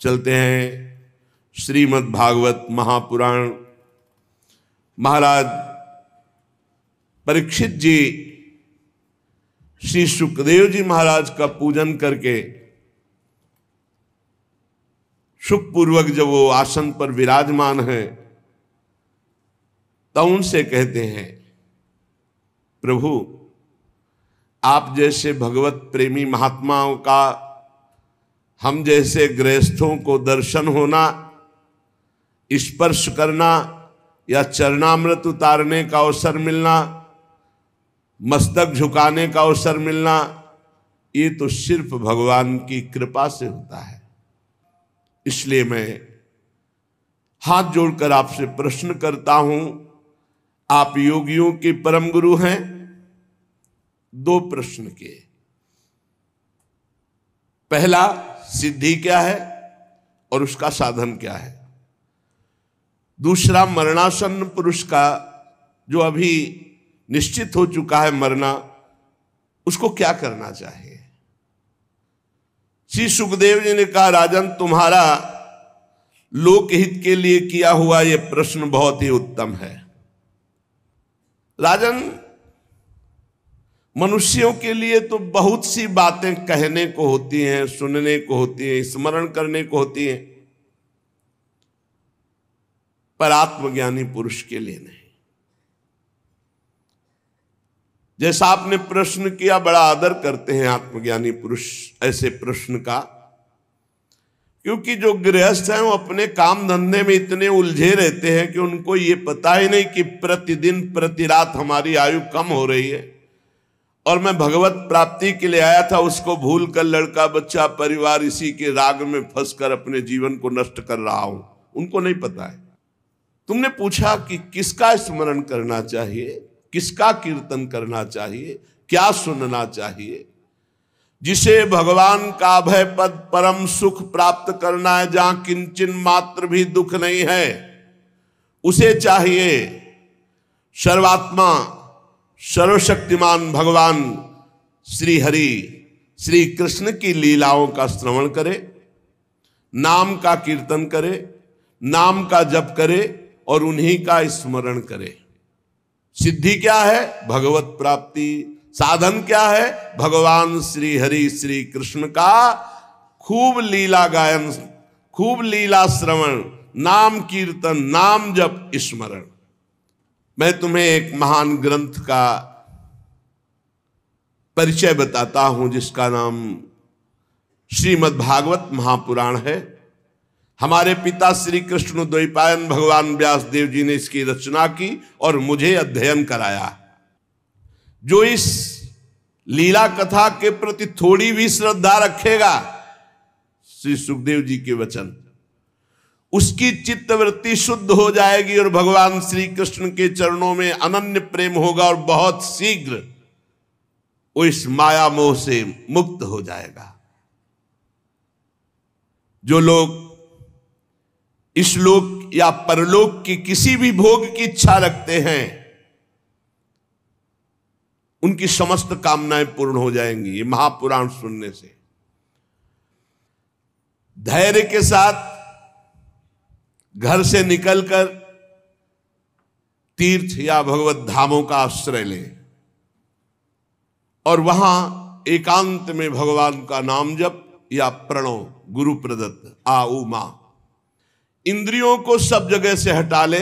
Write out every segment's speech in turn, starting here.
चलते हैं श्रीमद् भागवत महापुराण। महाराज परीक्षित जी श्री सुखदेव जी महाराज का पूजन करके सुखपूर्वक जब वो आसन पर विराजमान है तो उनसे कहते हैं, प्रभु आप जैसे भगवत प्रेमी महात्माओं का हम जैसे गृहस्थों को दर्शन होना, स्पर्श करना या चरणामृत उतारने का अवसर मिलना, मस्तक झुकाने का अवसर मिलना, ये तो सिर्फ भगवान की कृपा से होता है। इसलिए मैं हाथ जोड़कर आपसे प्रश्न करता हूं, आप योगियों के परम गुरु हैं। दो प्रश्न किए। पहला, सिद्धि क्या है और उसका साधन क्या है। दूसरा, मरणासन्न पुरुष का जो अभी निश्चित हो चुका है मरना, उसको क्या करना चाहिए। श्री सुखदेव जी ने कहा, राजन तुम्हारा लोकहित के लिए किया हुआ यह प्रश्न बहुत ही उत्तम है। राजन, मनुष्यों के लिए तो बहुत सी बातें कहने को होती हैं, सुनने को होती हैं, स्मरण करने को होती हैं, पर आत्मज्ञानी पुरुष के लिए नहीं। जैसा आपने प्रश्न किया, बड़ा आदर करते हैं आत्मज्ञानी पुरुष ऐसे प्रश्न का, क्योंकि जो गृहस्थ हैं वो अपने काम धंधे में इतने उलझे रहते हैं कि उनको ये पता ही नहीं कि प्रतिदिन प्रति रात हमारी आयु कम हो रही है और मैं भगवत प्राप्ति के लिए आया था, उसको भूल कर लड़का बच्चा परिवार इसी के राग में फंसकर अपने जीवन को नष्ट कर रहा हूं। उनको नहीं पता है। तुमने पूछा कि किसका स्मरण करना चाहिए, किसका कीर्तन करना चाहिए, क्या सुनना चाहिए। जिसे भगवान का अभय पद परम सुख प्राप्त करना है, जहां किंचन मात्र भी दुख नहीं है, उसे चाहिए सर्वात्मा सर्वशक्तिमान भगवान श्री हरि श्री कृष्ण की लीलाओं का श्रवण करे, नाम का कीर्तन करे, नाम का जप करे और उन्हीं का स्मरण करे। सिद्धि क्या है? भगवत प्राप्ति। साधन क्या है? भगवान श्री हरि श्री कृष्ण का खूब लीला गायन, खूब लीला श्रवण, नाम कीर्तन, नाम जप, स्मरण। मैं तुम्हें एक महान ग्रंथ का परिचय बताता हूं जिसका नाम श्रीमद् भागवत महापुराण है। हमारे पिता श्री कृष्ण द्वैपायन भगवान व्यास देव जी ने इसकी रचना की और मुझे अध्ययन कराया। जो इस लीला कथा के प्रति थोड़ी भी श्रद्धा रखेगा, श्री सुखदेव जी के वचन, उसकी चित्तवृत्ति शुद्ध हो जाएगी और भगवान श्री कृष्ण के चरणों में अनन्य प्रेम होगा और बहुत शीघ्र वो इस माया मोह से मुक्त हो जाएगा। जो लोग इस लोक या परलोक की किसी भी भोग की इच्छा रखते हैं, उनकी समस्त कामनाएं पूर्ण हो जाएंगी ये महापुराण सुनने से। धैर्य के साथ घर से निकलकर तीर्थ या भगवत धामों का आश्रय लें और वहां एकांत में भगवान का नाम जप या प्रणव गुरु प्रदत्त आ उ मा, इंद्रियों को सब जगह से हटा ले,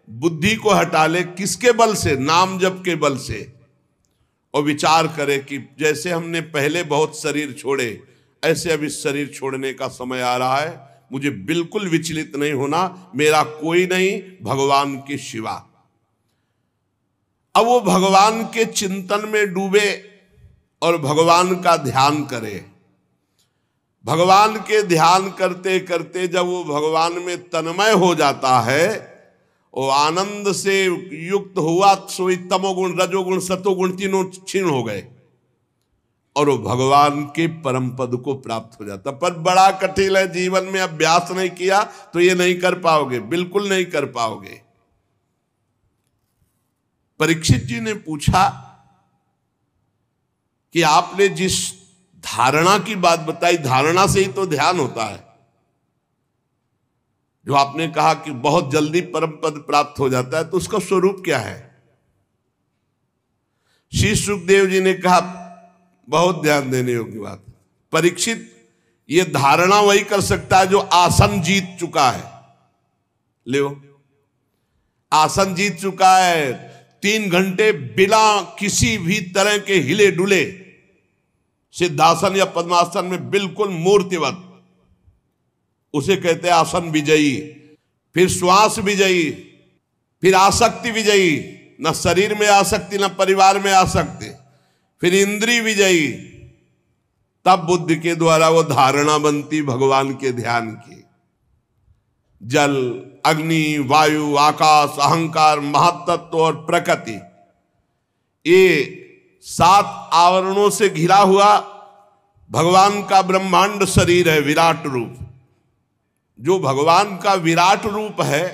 बुद्धि को हटा ले। किसके बल से? नाम जप के बल से। और विचार करे कि जैसे हमने पहले बहुत शरीर छोड़े, ऐसे अब इस शरीर छोड़ने का समय आ रहा है। मुझे बिल्कुल विचलित नहीं होना, मेरा कोई नहीं भगवान के सिवा। अब वो भगवान के चिंतन में डूबे और भगवान का ध्यान करे। भगवान के ध्यान करते करते जब वो भगवान में तन्मय हो जाता है, वो आनंद से युक्त हुआ, सोई तमोगुण रजोगुण सतोगुण तीनों क्षीण हो गए और वो भगवान के परम पद को प्राप्त हो जाता। पर बड़ा कठिन है, जीवन में अभ्यास नहीं किया तो ये नहीं कर पाओगे, बिल्कुल नहीं कर पाओगे। परीक्षित जी ने पूछा कि आपने जिस धारणा की बात बताई, धारणा से ही तो ध्यान होता है। जो आपने कहा कि बहुत जल्दी परम पद प्राप्त हो जाता है, तो उसका स्वरूप क्या है? श्री सुखदेव जी ने कहा, बहुत ध्यान देने योग्य बात, परीक्षित ये धारणा वही कर सकता है जो आसन जीत चुका है। ले आसन जीत चुका है, 3 घंटे बिना किसी भी तरह के हिले डुले सिद्धासन या पद्मासन में बिल्कुल मूर्तिवत, उसे कहते हैं आसन विजयी। फिर श्वास विजयी, फिर आसक्ति विजयी, न शरीर में आसक्ति न परिवार में आसक्ति, फिर इंद्रिय विजयी। तब बुद्धि के द्वारा वो धारणा बनती भगवान के ध्यान की। जल, अग्नि, वायु, आकाश, अहंकार, महातत्व और प्रकृति, ये 7 आवरणों से घिरा हुआ भगवान का ब्रह्मांड शरीर है, विराट रूप। जो भगवान का विराट रूप है,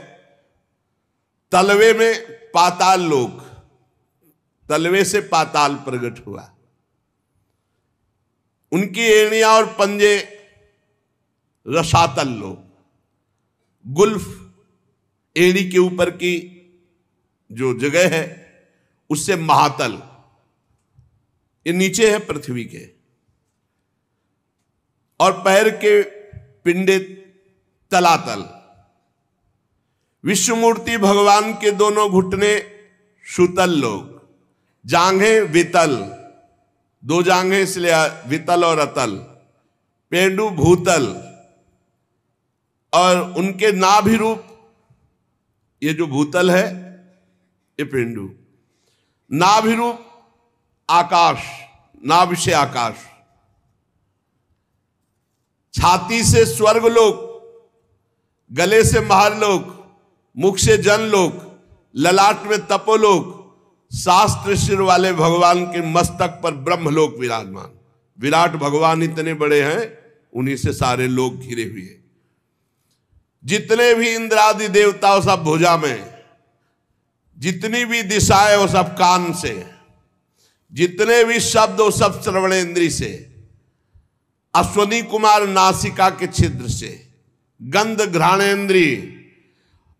तलवे में पाताल लोक, तलवे से पाताल प्रकट हुआ। उनकी एड़ियां और पंजे रसातल लोक, गुल्फ एड़ी के ऊपर की जो जगह है उससे महातल, ये नीचे है पृथ्वी के, और पैर के पिंडे तलातल। विश्वमूर्ति भगवान के दोनों घुटने सुतल लोग, जांघें वितल, 2 जांघें इसलिए वितल और अतल, पेंडु भूतल, और उनके नाभि रूप, ये जो भूतल है ये पेंडु, नाभि रूप आकाश, नाभि से आकाश, छाती से स्वर्गलोक, गले से महरलोक, मुख से जनलोक, ललाट में तपोलोक, शास्त्र सिर वाले भगवान के मस्तक पर ब्रह्मलोक विराजमान। विराट भगवान इतने बड़े हैं, उन्हीं से सारे लोग घिरे हुए। जितने भी इंद्रादि देवता वो सब भुजा में, जितनी भी दिशाएं वो सब कान से, जितने भी शब्द वो सब श्रवणेंद्री से, अश्वनी कुमार नासिका के छिद्र से, गंध घ्राणेंद्री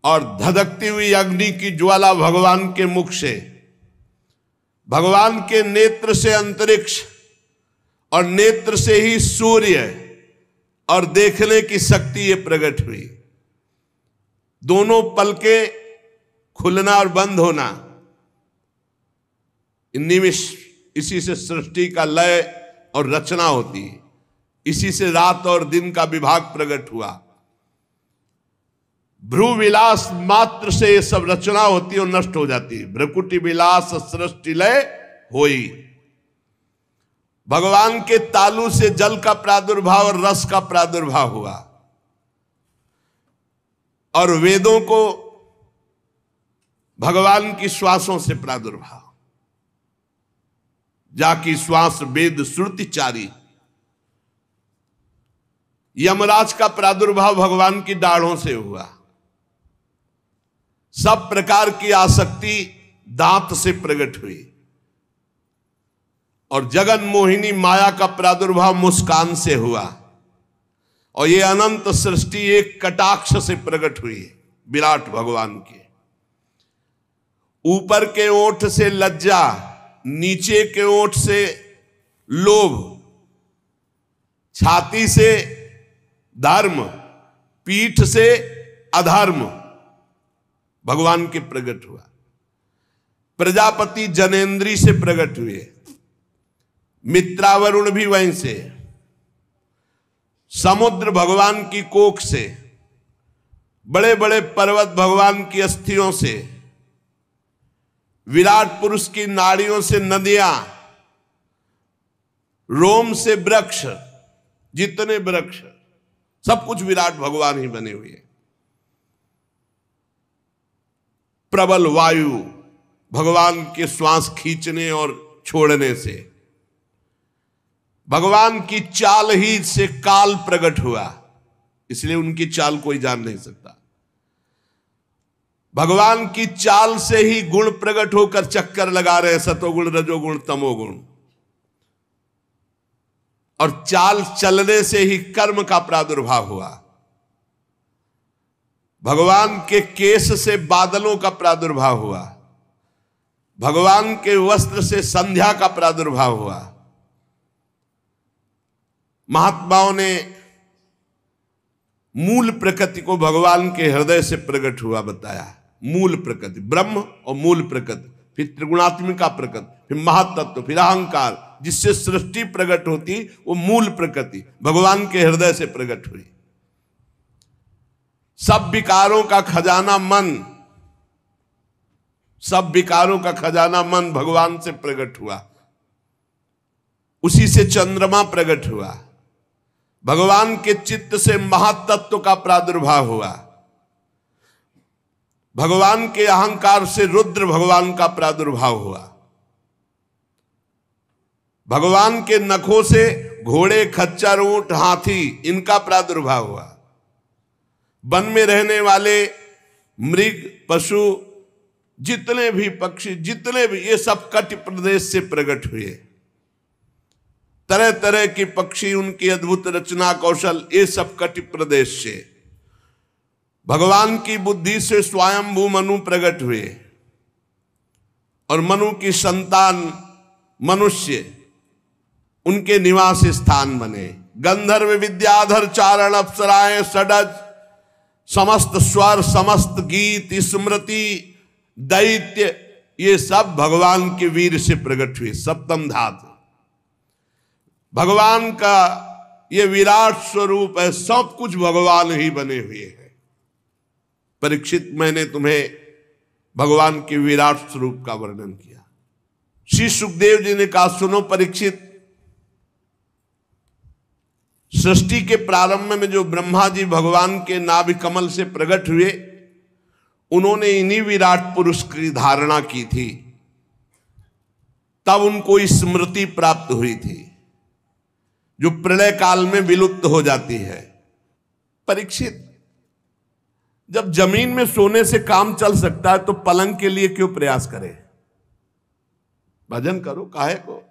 और धधकती हुई अग्नि की ज्वाला भगवान के मुख से, भगवान के नेत्र से अंतरिक्ष और नेत्र से ही सूर्य और देखने की शक्ति ये प्रकट हुई। दोनों पलके खुलना और बंद होना, निमिष, इसी से सृष्टि का लय और रचना होती है, इसी से रात और दिन का विभाग प्रकट हुआ। भ्रू विलास मात्र से ये सब रचना होती है और नष्ट हो जाती है। भ्रकुटी विलास सृष्टि लय होई। भगवान के तालु से जल का प्रादुर्भाव और रस का प्रादुर्भाव हुआ, और वेदों को भगवान की श्वासों से प्रादुर्भाव, जाकी श्वास वेद श्रुति चारी। यमराज का प्रादुर्भाव भगवान की दाढ़ों से हुआ। सब प्रकार की आसक्ति दांत से प्रकट हुई, और जगन मोहिनी माया का प्रादुर्भाव मुस्कान से हुआ, और ये अनंत सृष्टि एक कटाक्ष से प्रकट हुई विराट भगवान के। ऊपर के ओठ से लज्जा, नीचे के ओठ से लोभ, छाती से धर्म, पीठ से अधर्म भगवान के प्रकट हुआ। प्रजापति जनेन्द्री से प्रकट हुए, मित्रावरुण भी वहीं से, समुद्र भगवान की कोख से, बड़े बड़े पर्वत भगवान की अस्थियों से, विराट पुरुष की नाड़ियों से नदियां, रोम से वृक्ष, जितने वृक्ष सब कुछ विराट भगवान ही बने हुए। प्रबल वायु भगवान के श्वास खींचने और छोड़ने से, भगवान की चाल ही से काल प्रकट हुआ, इसलिए उनकी चाल कोई जान नहीं सकता। भगवान की चाल से ही गुण प्रकट होकर चक्कर लगा रहे, सतोगुण रजोगुण तमोगुण, और चाल चलने से ही कर्म का प्रादुर्भाव हुआ। भगवान के केश से बादलों का प्रादुर्भाव हुआ, भगवान के वस्त्र से संध्या का प्रादुर्भाव हुआ। महात्माओं ने मूल प्रकृति को भगवान के हृदय से प्रकट हुआ बताया। मूल प्रकृति ब्रह्म और मूल प्रकृति, फिर त्रिगुणात्मिका प्रकृति, फिर महातत्व, फिर अहंकार, जिससे सृष्टि प्रकट होती वो मूल प्रकृति भगवान के हृदय से प्रकट हुई। सब विकारों का खजाना मन, सब विकारों का खजाना मन भगवान से प्रकट हुआ। उसी से चंद्रमा प्रकट हुआ। भगवान के चित्त से महातत्व का प्रादुर्भाव हुआ। भगवान के अहंकार से रुद्र भगवान का प्रादुर्भाव हुआ। भगवान के नखों से घोड़े, खच्चर, ऊंट, हाथी, इनका प्रादुर्भाव हुआ। वन में रहने वाले मृग, पशु, जितने भी पक्षी, जितने भी, ये सब कटि प्रदेश से प्रकट हुए। तरह तरह के पक्षी, उनकी अद्भुत रचना कौशल, ये सब कटि प्रदेश से। भगवान की बुद्धि से स्वयंभू मनु प्रकट हुए और मनु की संतान मनुष्य, उनके निवास स्थान बने। गंधर्व, विद्याधर, चारण, अप्सराएं, षडज, समस्त स्वर, समस्त गीत, स्मृति, दैत्य, ये सब भगवान के वीर से प्रकट हुए। सप्तम धातु भगवान का ये विराट स्वरूप है। सब कुछ भगवान ही बने हुए हैं। परीक्षित, मैंने तुम्हें भगवान के विराट स्वरूप का वर्णन किया। श्री सुखदेव जी ने कहा, सुनो परीक्षित, सृष्टि के प्रारंभ में जो ब्रह्मा जी भगवान के नाभि कमल से प्रकट हुए, उन्होंने इन्हीं विराट पुरुष की धारणा की थी। तब उनको स्मृति प्राप्त हुई थी, जो प्रलय काल में विलुप्त हो जाती है। परीक्षित, जब जमीन में सोने से काम चल सकता है तो पलंग के लिए क्यों प्रयास करें? भजन करो, काहे को?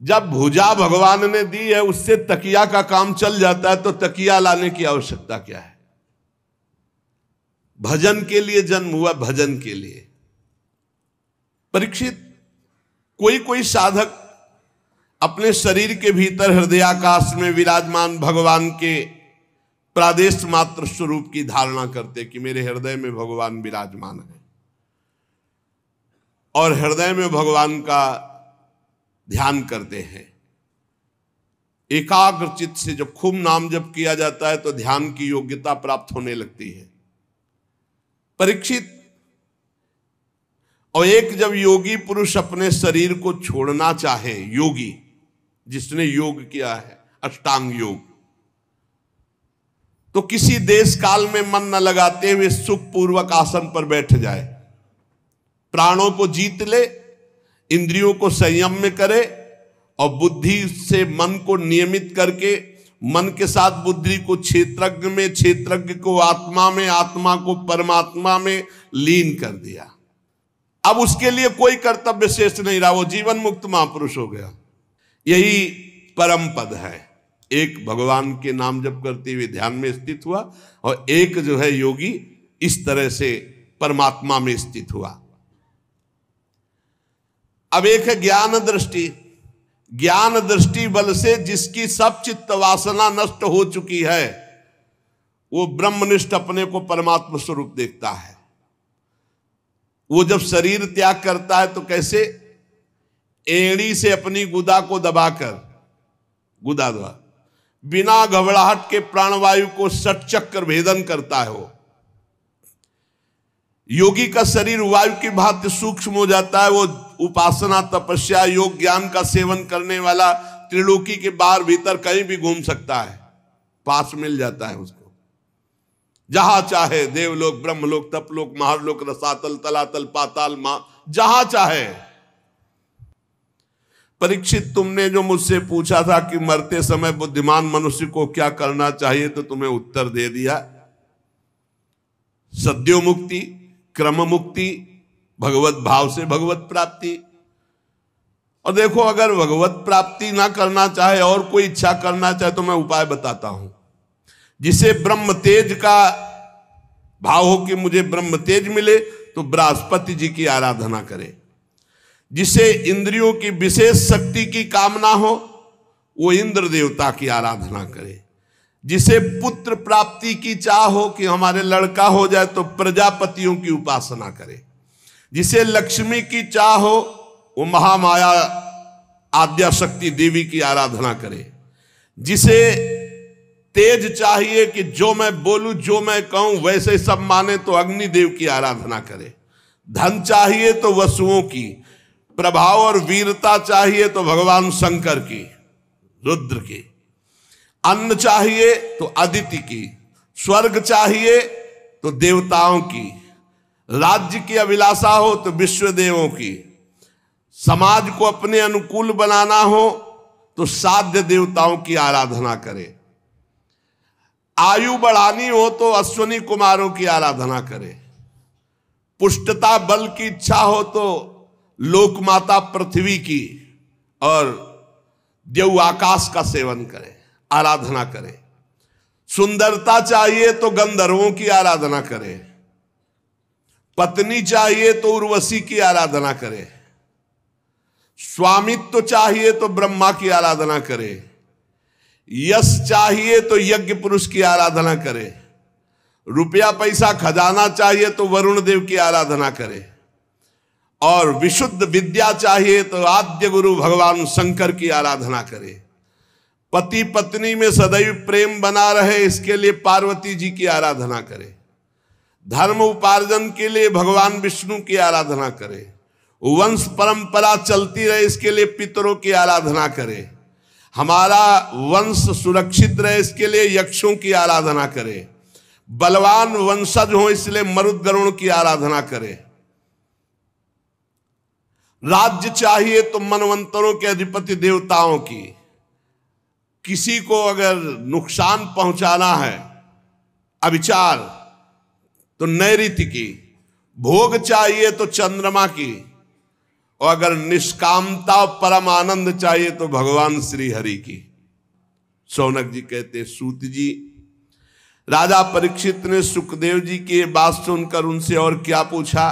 जब भुजा भगवान ने दी है, उससे तकिया का काम चल जाता है, तो तकिया लाने की आवश्यकता क्या है? भजन के लिए जन्म हुआ, भजन के लिए। परीक्षित, कोई कोई साधक अपने शरीर के भीतर हृदयाकाश में विराजमान भगवान के प्रादेश मात्र स्वरूप की धारणा करते कि मेरे हृदय में भगवान विराजमान है, और हृदय में भगवान का ध्यान करते हैं। एकाग्र चित्त से जब खूब नाम जप किया जाता है तो ध्यान की योग्यता प्राप्त होने लगती है। परीक्षित, और एक जब योगी पुरुष अपने शरीर को छोड़ना चाहे, योगी जिसने योग किया है, अष्टांग योग, तो किसी देश काल में मन न लगाते हुए सुखपूर्वक आसन पर बैठ जाए, प्राणों को जीत ले, इंद्रियों को संयम में करे और बुद्धि से मन को नियमित करके मन के साथ बुद्धि को क्षेत्रज्ञ में, क्षेत्रज्ञ को आत्मा में, आत्मा को परमात्मा में लीन कर दिया। अब उसके लिए कोई कर्तव्य शेष नहीं रहा, वो जीवन मुक्त महापुरुष हो गया। यही परम पद है। एक भगवान के नाम जप करते हुए ध्यान में स्थित हुआ, और एक जो है योगी इस तरह से परमात्मा में स्थित हुआ। अब एक है ज्ञान दृष्टि। ज्ञान दृष्टि बल से जिसकी सब चित्त वासना नष्ट हो चुकी है, वो ब्रह्मनिष्ठ अपने को परमात्मा स्वरूप देखता है। वो जब शरीर त्याग करता है तो कैसे? एड़ी से अपनी गुदा को दबाकर, गुदा द्वारा बिना घबराहट के प्राणवायु को षटचक्र भेदन करता है। वो योगी का शरीर वायु की भांति सूक्ष्म हो जाता है। वो उपासना, तपस्या, योग, ज्ञान का सेवन करने वाला त्रिलोकी के बाहर भीतर कहीं भी घूम सकता है, पास मिल जाता है उसको। जहां चाहे, देवलोक, ब्रह्मलोक, तपलोक, महारलोक, रसातल, तलातल, पाताल, जहां चाहे। परीक्षित, तुमने जो मुझसे पूछा था कि मरते समय बुद्धिमान मनुष्य को क्या करना चाहिए, तो तुम्हें उत्तर दे दिया। सद्यो मुक्ति, क्रम मुक्ति, भगवत भाव से भगवत प्राप्ति। और देखो, अगर भगवत प्राप्ति ना करना चाहे और कोई इच्छा करना चाहे तो मैं उपाय बताता हूं। जिसे ब्रह्म तेज का भाव हो कि मुझे ब्रह्म तेज मिले तो बृहस्पति जी की आराधना करे। जिसे इंद्रियों की विशेष शक्ति की कामना हो वो इंद्र देवता की आराधना करे। जिसे पुत्र प्राप्ति की चाह हो कि हमारे लड़का हो जाए तो प्रजापतियों की उपासना करे। जिसे लक्ष्मी की चाह हो वो महामाया आद्या शक्ति देवी की आराधना करे। जिसे तेज चाहिए कि जो मैं बोलूं जो मैं कहूं वैसे सब माने तो अग्निदेव की आराधना करे। धन चाहिए तो वसुओं की, प्रभाव और वीरता चाहिए तो भगवान शंकर की, रुद्र की, अन्न चाहिए तो अदिति की, स्वर्ग चाहिए तो देवताओं की, राज्य की अभिलाषा हो तो विश्वदेवों की, समाज को अपने अनुकूल बनाना हो तो साध्य देवताओं की आराधना करे। आयु बढ़ानी हो तो अश्वनी कुमारों की आराधना करे। पुष्टता बल की इच्छा हो तो लोकमाता पृथ्वी की और देव आकाश का सेवन करे, आराधना करे। सुंदरता चाहिए तो गंधर्वों की आराधना करे। पत्नी चाहिए तो उर्वशी की आराधना करे। स्वामित्व चाहिए तो ब्रह्मा की आराधना करे। यश चाहिए तो यज्ञ पुरुष की आराधना करे। रुपया पैसा खजाना चाहिए तो वरुण देव की आराधना करे। और विशुद्ध विद्या चाहिए तो आद्य गुरु भगवान शंकर की आराधना करे। पति पत्नी में सदैव प्रेम बना रहे इसके लिए पार्वती जी की आराधना करे। धर्म उपार्जन के लिए भगवान विष्णु की आराधना करे। वंश परंपरा चलती रहे इसके लिए पितरों की आराधना करे। हमारा वंश सुरक्षित रहे इसके लिए यक्षों की आराधना करे। बलवान वंशज हो इसलिए मरुदगरुण की आराधना करे। राज्य चाहिए तो मनवंतरों के अधिपति देवताओं की। किसी को अगर नुकसान पहुंचाना है अविचार तो नैऋत्य की। भोग चाहिए तो चंद्रमा की। और अगर निष्कामता परम आनंद चाहिए तो भगवान श्री हरि की। शौनक जी कहते सूत जी, राजा परीक्षित ने सुखदेव जी की बात सुनकर उनसे और क्या पूछा।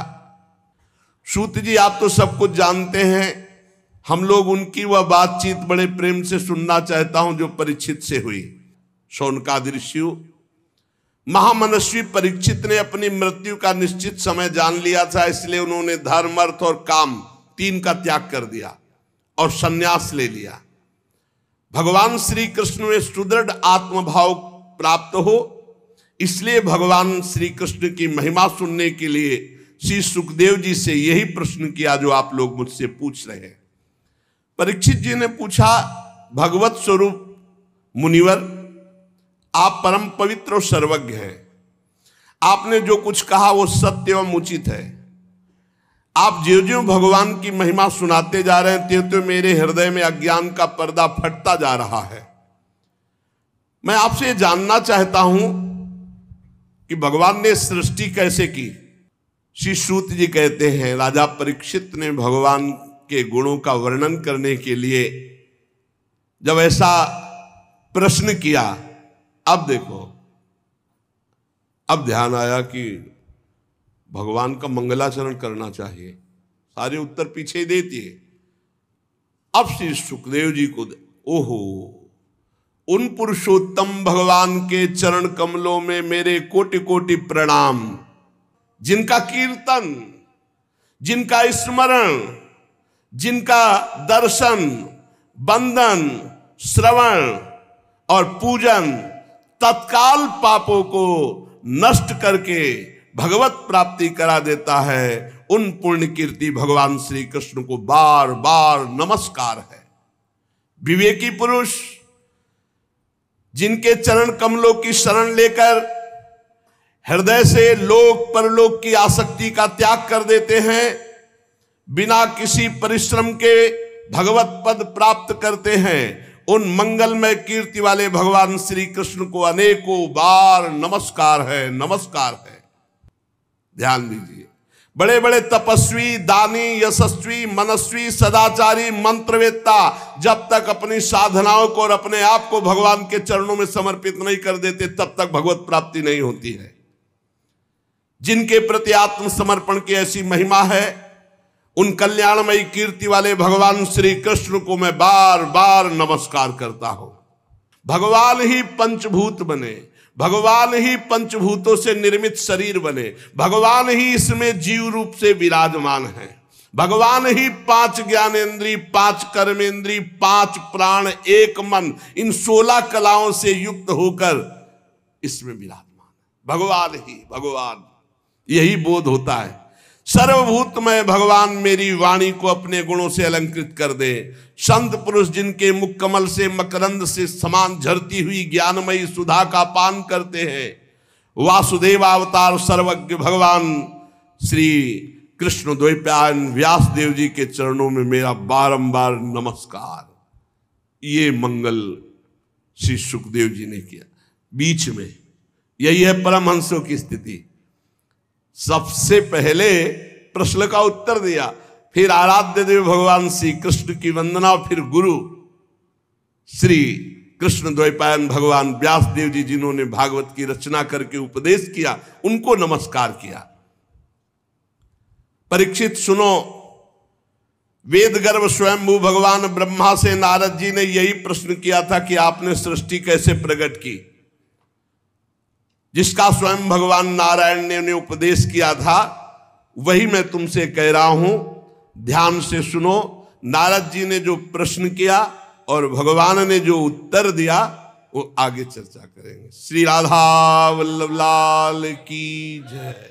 सूत जी, आप तो सब कुछ जानते हैं, हम लोग उनकी वह बातचीत बड़े प्रेम से सुनना चाहता हूं जो परीक्षित से हुई। शौनकादि ऋषि महामनस्वी परीक्षित ने अपनी मृत्यु का निश्चित समय जान लिया था, इसलिए उन्होंने धर्म अर्थ और काम तीन का त्याग कर दिया और सन्यास ले लिया। भगवान श्री कृष्ण में सुदृढ़ आत्मभाव प्राप्त हो इसलिए भगवान श्री कृष्ण की महिमा सुनने के लिए श्री सुखदेव जी से यही प्रश्न किया जो आप लोग मुझसे पूछ रहे हैं। परीक्षित जी ने पूछा, भगवत स्वरूप मुनिवर, आप परम पवित्र और सर्वज्ञ हैं। आपने जो कुछ कहा वो सत्य एवं उचित है। आप ज्यों ज्यों भगवान की महिमा सुनाते जा रहे हैं त्यों त्यों मेरे हृदय में अज्ञान का पर्दा फटता जा रहा है। मैं आपसे जानना चाहता हूं कि भगवान ने सृष्टि कैसे की। श्री सूत जी कहते हैं, राजा परीक्षित ने भगवान के गुणों का वर्णन करने के लिए जब ऐसा प्रश्न किया, अब देखो, अब ध्यान आया कि भगवान का मंगलाचरण करना चाहिए। सारे उत्तर पीछे ही देती है। अब श्री सुखदेव जी को ओहो, उन पुरुषोत्तम भगवान के चरण कमलों में मेरे कोटि कोटि प्रणाम, जिनका कीर्तन, जिनका स्मरण, जिनका दर्शन, बंदन, श्रवण और पूजन तत्काल पापों को नष्ट करके भगवत प्राप्ति करा देता है। उन पुण्य कीर्ति भगवान श्री कृष्ण को बार बार नमस्कार है। विवेकी पुरुष जिनके चरण कमलों की शरण लेकर हृदय से लोक परलोक की आसक्ति का त्याग कर देते हैं, बिना किसी परिश्रम के भगवत पद प्राप्त करते हैं, उन मंगलमय कीर्ति वाले भगवान श्री कृष्ण को अनेकों बार नमस्कार है, नमस्कार है। ध्यान दीजिए, बड़े बड़े तपस्वी, दानी, यशस्वी, मनस्वी, सदाचारी, मंत्रवेत्ता जब तक अपनी साधनाओं को और अपने आप को भगवान के चरणों में समर्पित नहीं कर देते तब तक भगवत प्राप्ति नहीं होती है। जिनके प्रति आत्मसमर्पण की ऐसी महिमा है, उन कल्याणमयी कीर्ति वाले भगवान श्री कृष्ण को मैं बार बार नमस्कार करता हूं। भगवान ही पंचभूत बने, भगवान ही पंचभूतों से निर्मित शरीर बने, भगवान ही इसमें जीव रूप से विराजमान है, भगवान ही 5 ज्ञानेंद्री, 5 कर्मेंद्री, 5 प्राण, 1 मन, इन 16 कलाओं से युक्त होकर इसमें विराजमान है। भगवान ही भगवान, यही बोध होता है। सर्वभूतमय भगवान मेरी वाणी को अपने गुणों से अलंकृत कर दे। संत पुरुष जिनके मुख कमल से मकरंद से समान झरती हुई ज्ञानमयी सुधा का पान करते हैं, वासुदेव अवतार सर्वज्ञ भगवान श्री कृष्ण द्वैपायन व्यास देव जी के चरणों में मेरा बारंबार नमस्कार। ये मंगल श्री सुखदेव जी ने किया। बीच में यही है परमहंसों की स्थिति। सबसे पहले प्रश्न का उत्तर दिया, फिर आराध्य देव भगवान श्री कृष्ण की वंदना, फिर गुरु श्री कृष्ण द्वैपायन भगवान व्यास देव जी जिन्होंने भागवत की रचना करके उपदेश किया, उनको नमस्कार किया। परीक्षित सुनो, वेद गर्भ स्वयंभू भगवान ब्रह्मा से नारद जी ने यही प्रश्न किया था कि आपने सृष्टि कैसे प्रकट की, जिसका स्वयं भगवान नारायण ने उपदेश किया था, वही मैं तुमसे कह रहा हूं। ध्यान से सुनो। नारद जी ने जो प्रश्न किया और भगवान ने जो उत्तर दिया वो आगे चर्चा करेंगे। श्री राधा वल्लभ लाल की जय।